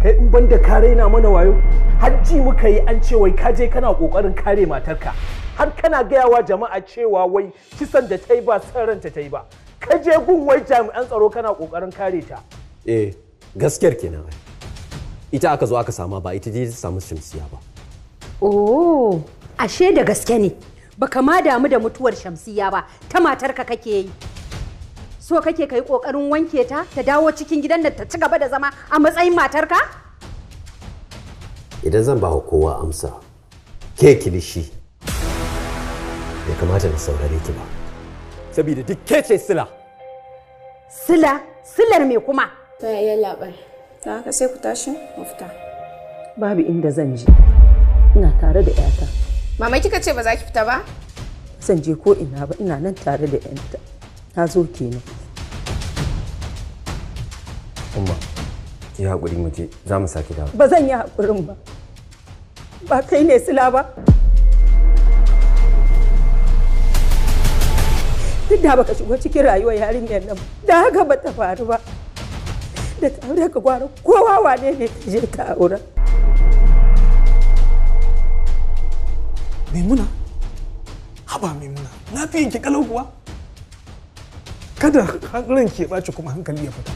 kai in banda ka raina mana wayo hajji muka yi an ce wai ka je kana kokarin kare matarka har kana gaya wa jama'a cewa wai kisan da ta yi ba san ranta ta yi ba ka je gun wai jami'an tsaro kana kokarin kare ta. Gaskiyar kenan ita aka zo aka sama ba ita je ta samu Shamsiya ba. Oh, ashe da gaske ne baka ma damu da mutuwar Shamsiya ba ta matarka kake yi. So kake kai kokarin wanke ta ta dawo cikin gidan da ta ci gaba da zama a matsayin matarka? Idan zan ba kowa amsa ke kilishi bai kamata na saurare ki ba saboda duk ke ce sila. Silar me kuma? Ta yi labai. Ta haka sai ku tashi mu fita. Babu inda zan je. Ina tare da 'yata. Mama kika ce ba za ki fita ba? Zan je ko ina ba, ina nan tare da 'yanta. Ta zo kenan. Umma, ki haƙuri mu je, za mu sake dawo. Ba zan yi haƙurin ba. Ba kai ne sila ba. Duk da baka shigo cikin rayuwar yarinyar nan, da haka ba ta faru ba. Da ta aure ka gwara kowa wane ne ta je ta aure. Maimuna? Haba Maimuna, lafiyan ki kalau kuwa? Kada ranki ya ɓaci kuma hankali ya fita.